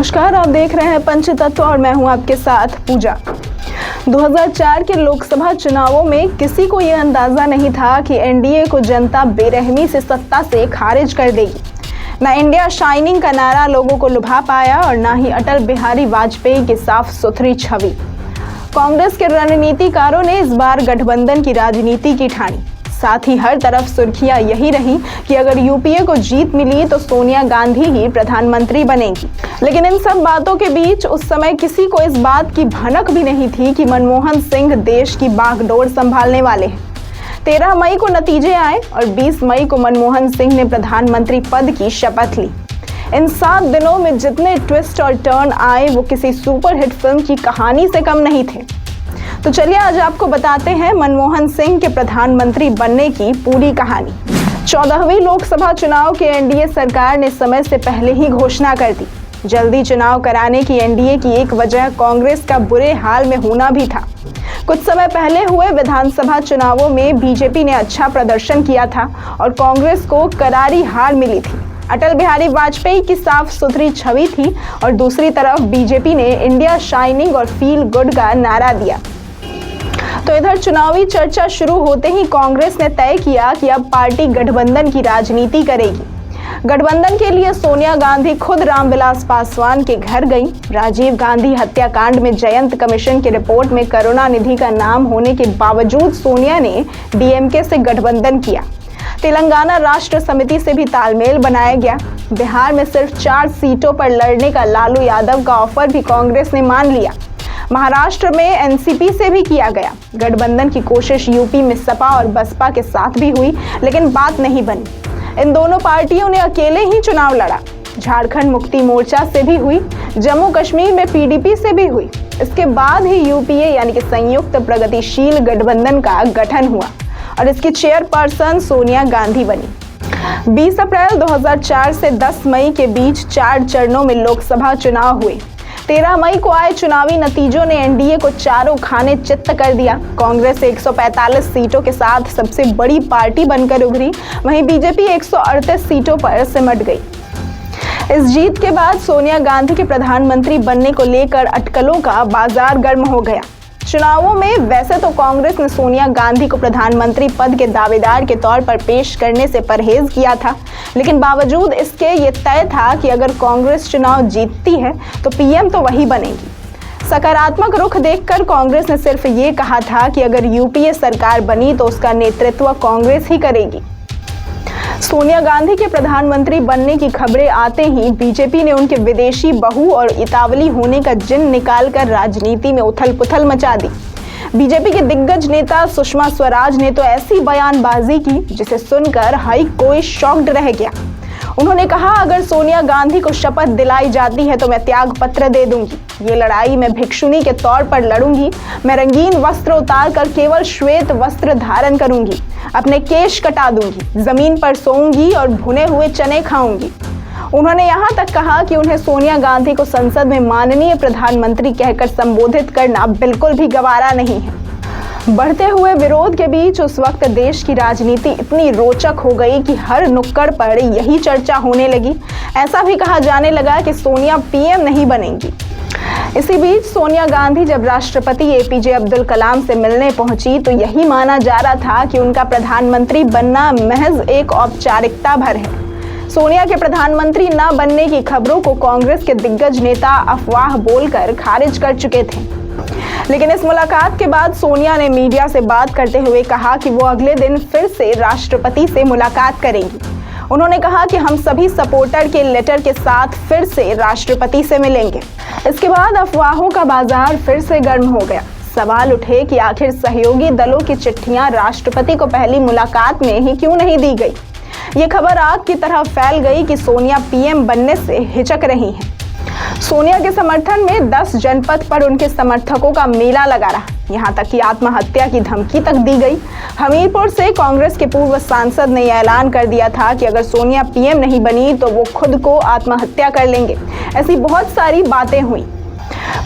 नमस्कार, आप देख रहे हैं पंचतत्व और मैं हूं आपके साथ पूजा। 2004 के लोकसभा चुनावों में किसी को यह अंदाजा नहीं था कि एनडीए को जनता बेरहमी से सत्ता से खारिज कर देगी। न इंडिया शाइनिंग का नारा लोगों को लुभा पाया और न ही अटल बिहारी वाजपेयी की साफ सुथरी छवि। कांग्रेस के रणनीतिकारों ने इस बार गठबंधन की राजनीति की ठानी। साथ ही हर तरफ सुर्खियां यही रही कि अगर यूपीए को जीत मिली तो सोनिया गांधी ही प्रधानमंत्री बनेंगी। लेकिन इन सब बातों के बीच उस समय किसी को इस बात की भनक भी नहीं थी कि मनमोहन सिंह देश की बागडोर संभालने वाले हैं। 13 मई को नतीजे आए और 20 मई को मनमोहन सिंह ने प्रधानमंत्री पद की शपथ ली। इन 7 दिनों में जितने ट्विस्ट और टर्न आए वो किसी सुपरहिट फिल्म की कहानी से कम नहीं थे। तो चलिए आज आपको बताते हैं मनमोहन सिंह के प्रधानमंत्री बनने की पूरी कहानी। 14वीं लोकसभा चुनाव के एनडीए सरकार ने समय से पहले ही घोषणा कर दी। जल्दी चुनाव कराने की एनडीए की एक वजह कांग्रेस का बुरे हाल में होना भी था। कुछ समय पहले हुए विधानसभा चुनावों में बीजेपी ने अच्छा प्रदर्शन किया था और कांग्रेस को करारी हार मिली थी। अटल बिहारी वाजपेयी की साफ सुथरी छवि थी और दूसरी तरफ बीजेपी ने इंडिया शाइनिंग और फील गुड का नारा दिया। तो इधर चुनावी चर्चा शुरू होते ही कांग्रेस ने तय किया कि अब पार्टी गठबंधन की राजनीति करेगी। गठबंधन के लिए सोनिया गांधी खुद रामविलास पासवान के घर गई। राजीव गांधी हत्याकांड में जयंत कमीशन की रिपोर्ट में करुणानिधि का नाम होने के बावजूद सोनिया ने डीएमके से गठबंधन किया। तेलंगाना राष्ट्र समिति से भी तालमेल बनाया गया। बिहार में सिर्फ 4 सीटों पर लड़ने का लालू यादव का ऑफर भी कांग्रेस ने मान लिया। महाराष्ट्र में एनसीपी से भी किया गया। गठबंधन की कोशिश यूपी में सपा और बसपा के साथ भी हुई, लेकिन बात नहीं बनी। इन दोनों पार्टियों ने अकेले ही चुनाव लड़ा। झारखंड मुक्ति मोर्चा से भी हुई, जम्मू कश्मीर में पीडीपी से भी हुई। इसके बाद ही यूपीए यानी कि संयुक्त प्रगतिशील गठबंधन का गठन हुआ और इसकी चेयरपर्सन सोनिया गांधी बनी। 20 अप्रैल 2004 से 10 मई के बीच 4 चरणों में लोकसभा चुनाव हुए। 13 मई को आए चुनावी नतीजों ने एनडीए को चारों खाने चित्त कर दिया। कांग्रेस 145 सीटों के साथ सबसे बड़ी पार्टी बनकर उभरी, वहीं बीजेपी 138 सीटों पर सिमट गई। इस जीत के बाद सोनिया गांधी के प्रधानमंत्री बनने को लेकर अटकलों का बाजार गर्म हो गया। चुनावों में वैसे तो कांग्रेस ने सोनिया गांधी को प्रधानमंत्री पद के दावेदार के तौर पर पेश करने से परहेज किया था, लेकिन बावजूद इसके ये तय था कि अगर कांग्रेस चुनाव जीतती है तो पीएम तो वही बनेगी। सकारात्मक रुख देखकर कांग्रेस ने सिर्फ ये कहा था कि अगर यूपीए सरकार बनी तो उसका नेतृत्व कांग्रेस ही करेगी। सोनिया गांधी के प्रधानमंत्री बनने की खबरें आते ही बीजेपी ने उनके विदेशी बहू और इतावली होने का जिन निकालकर राजनीति में उथल-पुथल मचा दी। बीजेपी के दिग्गज नेता सुषमा स्वराज ने तो ऐसी बयानबाजी की जिसे सुनकर हर कोई शॉक्ड रह गया। उन्होंने कहा, अगर सोनिया गांधी को शपथ दिलाई जाती है तो मैं त्याग पत्र दे दूंगी। ये लड़ाई मैं भिक्षुनी के तौर पर लड़ूंगी। मैं रंगीन वस्त्र उतार कर केवल श्वेत वस्त्र धारण करूंगी। अपने केश कटा दूंगी। जमीन पर सोऊंगी और भुने हुए चने खाऊंगी। उन्होंने यहाँ तक कहा कि उन्हें सोनिया गांधी को संसद में माननीय प्रधानमंत्री कहकर संबोधित करना बिल्कुल भी गवारा नहीं है। बढ़ते हुए विरोध के बीच उस वक्त देश की राजनीति इतनी रोचक हो गई कि हर नुक्कड़ पर यही चर्चा होने लगी। ऐसा भी कहा जाने लगा कि सोनिया पीएम नहीं बनेंगी। इसी बीच सोनिया गांधी जब राष्ट्रपति एपीजे अब्दुल कलाम से मिलने पहुंची तो यही माना जा रहा था कि उनका प्रधानमंत्री बनना महज एक औपचारिकता भर है। सोनिया के प्रधानमंत्री न बनने की खबरों को कांग्रेस के दिग्गज नेता अफवाह बोलकर खारिज कर चुके थे। लेकिन इस मुलाकात के बाद सोनिया ने मीडिया से बात करते हुए कहा कि वो अगले दिन फिर से राष्ट्रपति से मुलाकात करेंगी। उन्होंने कहा कि हम सभी सपोर्टर के लेटर के साथ फिर से राष्ट्रपति से मिलेंगे। इसके बाद अफवाहों का बाजार फिर से गर्म हो गया। सवाल उठे कि आखिर सहयोगी दलों की चिट्ठियां राष्ट्रपति को पहली मुलाकात में ही क्यों नहीं दी गई। ये खबर आग की तरह फैल गई कि सोनिया पीएम बनने से हिचक रही हैं। सोनिया के समर्थन में 10 जनपद पर उनके समर्थकों का मेला लगा रहा। यहाँ तक कि आत्महत्या की धमकी तक दी गई। हमीरपुर से कांग्रेस के पूर्व सांसद ने ऐलान कर दिया था कि अगर सोनिया पीएम नहीं बनी तो वो खुद को आत्महत्या कर लेंगे। ऐसी बहुत सारी बातें हुई।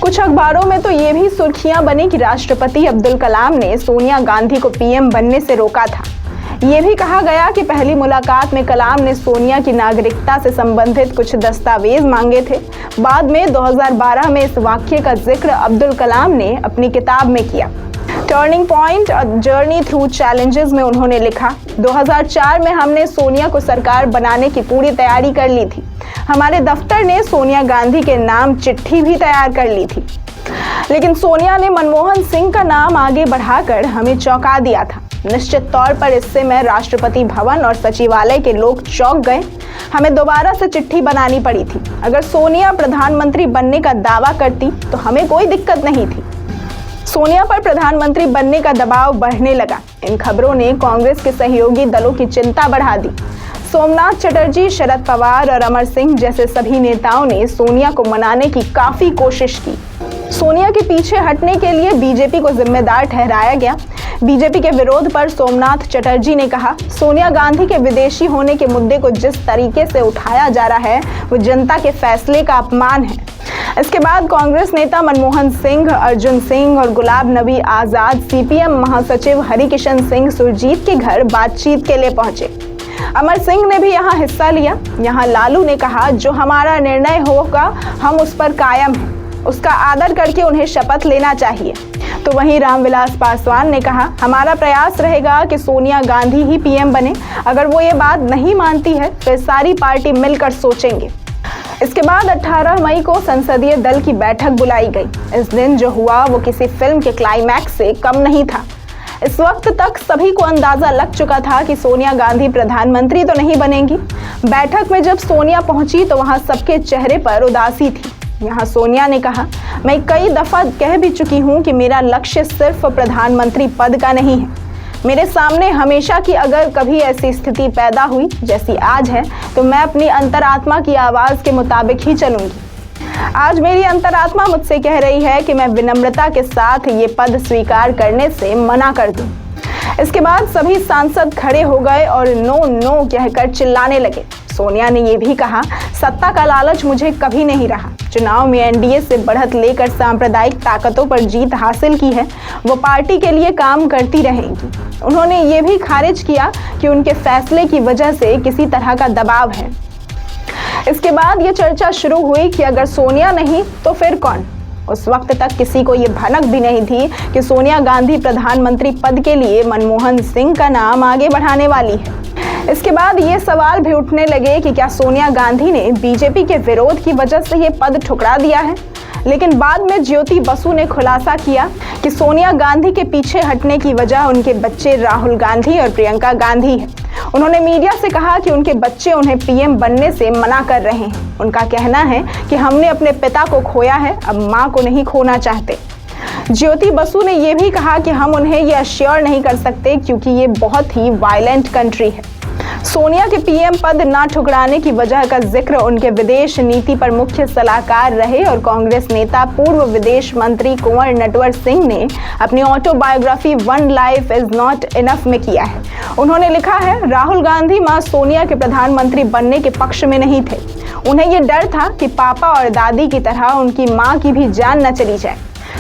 कुछ अखबारों में तो ये भी सुर्खियां बनी कि राष्ट्रपति अब्दुल कलाम ने सोनिया गांधी को पीएम बनने से रोका था। ये भी कहा गया कि पहली मुलाकात में कलाम ने सोनिया की नागरिकता से संबंधित कुछ दस्तावेज मांगे थे। बाद में 2012 में इस वाक्य का जिक्र अब्दुल कलाम ने अपनी किताब में किया। Turning point a journey through challenges में उन्होंने लिखा, 2004 में हमने सोनिया को सरकार बनाने की पूरी तैयारी कर ली थी। हमारे दफ्तर ने सोनिया गांधी के नाम चिट्ठी भी तैयार कर ली थी, लेकिन सोनिया ने मनमोहन सिंह का नाम आगे बढ़ाकर हमें चौंका दिया था। निश्चित तौर पर इससे मैं राष्ट्रपति भवन और सचिवालय के लोग चौंक गए। हमें दोबारा से चिट्ठी बनानी पड़ी थी। अगर सोनिया प्रधानमंत्री बनने का दावा करती तो हमें कोई दिक्कत नहीं थी। सोनिया पर प्रधानमंत्री बनने का दबाव बढ़ने लगा। इन खबरों ने कांग्रेस के सहयोगी दलों की चिंता बढ़ा दी। सोमनाथ चटर्जी, शरद पवार और अमर सिंह जैसे सभी नेताओं ने सोनिया को मनाने की काफी कोशिश की। सोनिया के पीछे हटने के लिए बीजेपी को जिम्मेदार ठहराया गया। बीजेपी के विरोध पर सोमनाथ चटर्जी ने कहा, सोनिया गांधी के विदेशी होने के मुद्दे को जिस तरीके से उठाया जा रहा है वो जनता के फैसले का अपमान है। इसके बाद कांग्रेस नेता मनमोहन सिंह, अर्जुन सिंह और गुलाब नबी आजाद सीपीएम महासचिव हरिकिशन सिंह सुरजीत के घर बातचीत के लिए पहुंचे। अमर सिंह ने भी यहां हिस्सा लिया। यहां लालू ने कहा, जो हमारा निर्णय होगा हम उस पर कायम हैं, उसका आदर करके उन्हें शपथ लेना चाहिए। तो वहीं रामविलास पासवान ने कहा, हमारा प्रयास रहेगा कि सोनिया गांधी ही पीएम बने। अगर वो ये बात नहीं मानती है तो सारी पार्टी मिलकर सोचेंगे। इसके बाद 18 मई को संसदीय दल की बैठक बुलाई गई। इस दिन जो हुआ वो किसी फिल्म के क्लाइमैक्स से कम नहीं था। इस वक्त तक सभी को अंदाजा लग चुका था कि सोनिया गांधी प्रधानमंत्री तो नहीं बनेंगी। बैठक में जब सोनिया पहुंची तो वहां सबके चेहरे पर उदासी थी। यहाँ सोनिया ने कहा, मैं कई दफा कह भी चुकी हूँ कि मेरा लक्ष्य सिर्फ प्रधानमंत्री पद का नहीं है। मेरे सामने हमेशा की अगर कभी ऐसी स्थिति पैदा हुई जैसी आज है तो मैं अपनी अंतरात्मा की आवाज के मुताबिक ही चलूंगी। आज मेरी अंतरात्मा मुझसे कह रही है कि मैं विनम्रता के साथ ये पद स्वीकार करने से मना कर दूं। इसके बाद सभी सांसद खड़े हो गए और नो नो कहकर चिल्लाने लगे। सोनिया ने यह भी कहा, सत्ता का लालच मुझे कभी नहीं रहा। चुनाव में एनडीए से बढ़त लेकर सांप्रदायिक ताकतों पर जीत हासिल की है, वो पार्टी के लिए काम करती रहेंगी। उन्होंने ये भी खारिज किया कि उनके फैसले की वजह से किसी तरह का दबाव है। इसके बाद ये चर्चा शुरू हुई कि अगर सोनिया नहीं तो फिर कौन। उस वक्त तक किसी को ये भनक भी नहीं थी कि सोनिया गांधी प्रधानमंत्री पद के लिए मनमोहन सिंह का नाम आगे बढ़ाने वाली है। इसके बाद ये सवाल भी उठने लगे कि क्या सोनिया गांधी ने बीजेपी के विरोध की वजह से ये पद ठुकरा दिया है। लेकिन बाद में ज्योति बसु ने खुलासा किया कि सोनिया गांधी के पीछे हटने की वजह उनके बच्चे राहुल गांधी और प्रियंका गांधी है। उन्होंने मीडिया से कहा कि उनके बच्चे उन्हें पीएम बनने से मना कर रहे हैं। उनका कहना है कि हमने अपने पिता को खोया है, अब मां को नहीं खोना चाहते। ज्योति बसु ने यह भी कहा कि हम उन्हें यह अश्योर नहीं कर सकते क्योंकि ये बहुत ही वायलेंट कंट्री है। सोनिया के पीएम पद ना ठुकराने की वजह का जिक्र उनके विदेश नीति पर मुख्य सलाहकार रहे और कांग्रेस नेता पूर्व विदेश मंत्री कुंवर नटवर सिंह ने अपनी autobiography one life is not enough में किया है। उन्होंने लिखा है, राहुल गांधी मां सोनिया के प्रधानमंत्री बनने के पक्ष में नहीं थे। उन्हें यह डर था कि पापा और दादी की तरह उनकी मां की भी जान न चली जाए।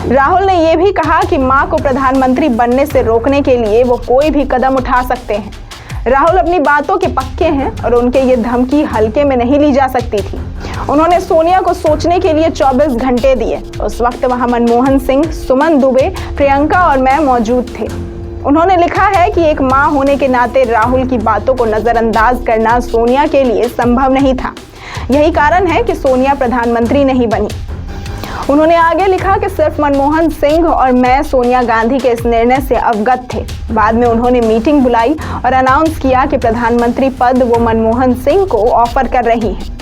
राहुल ने यह भी कहा कि मां को प्रधानमंत्री बनने से रोकने के लिए वो कोई भी कदम उठा सकते हैं। राहुल अपनी बातों के पक्के हैं और उनके ये धमकी हल्के में नहीं ली जा सकती थी। उन्होंने सोनिया को सोचने के लिए 24 घंटे दिए। उस वक्त वहां मनमोहन सिंह, सुमन दुबे, प्रियंका और मैं मौजूद थे। उन्होंने लिखा है कि एक मां होने के नाते राहुल की बातों को नजरअंदाज करना सोनिया के लिए संभव नहीं था। यही कारण है कि सोनिया प्रधानमंत्री नहीं बनी। उन्होंने आगे लिखा कि सिर्फ मनमोहन सिंह और मैं सोनिया गांधी के इस निर्णय से अवगत थे। बाद में उन्होंने मीटिंग बुलाई और अनाउंस किया कि प्रधानमंत्री पद वो मनमोहन सिंह को ऑफर कर रही हैं।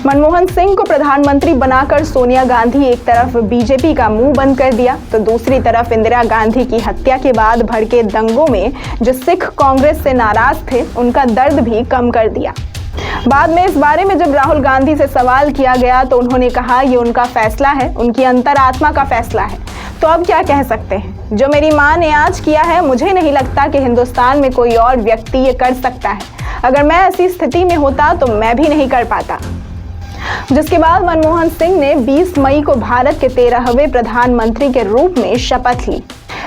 मनमोहन सिंह को प्रधानमंत्री बनाकर सोनिया गांधी एक तरफ बीजेपी का मुंह बंद कर दिया तो दूसरी तरफ इंदिरा गांधी की हत्या के बाद भड़के दंगों में जो सिख कांग्रेस से नाराज थे उनका दर्द भी कम कर दिया। बाद में इस बारे में जब राहुल गांधी से सवाल किया गया तो उन्होंने कहा, ये उनका फैसला है, उनकी अंतरात्मा का फैसला है। तो अब क्या कह सकते हैं। जो मेरी मां ने आज किया है, मुझे नहीं लगता कि हिंदुस्तान में कोई और व्यक्ति ये कर सकता है। अगर मैं ऐसी स्थिति में होता तो मैं भी नहीं कर पाता। जिसके बाद मनमोहन सिंह ने 20 मई को भारत के 13वें प्रधानमंत्री के रूप में शपथ ली।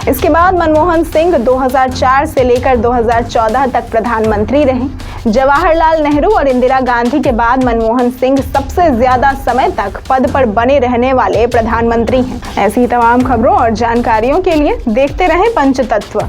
इसके बाद मनमोहन सिंह 2004 से लेकर 2014 तक प्रधानमंत्री रहे। जवाहरलाल नेहरू और इंदिरा गांधी के बाद मनमोहन सिंह सबसे ज्यादा समय तक पद पर बने रहने वाले प्रधानमंत्री हैं। ऐसी तमाम खबरों और जानकारियों के लिए देखते रहें पंचतत्व।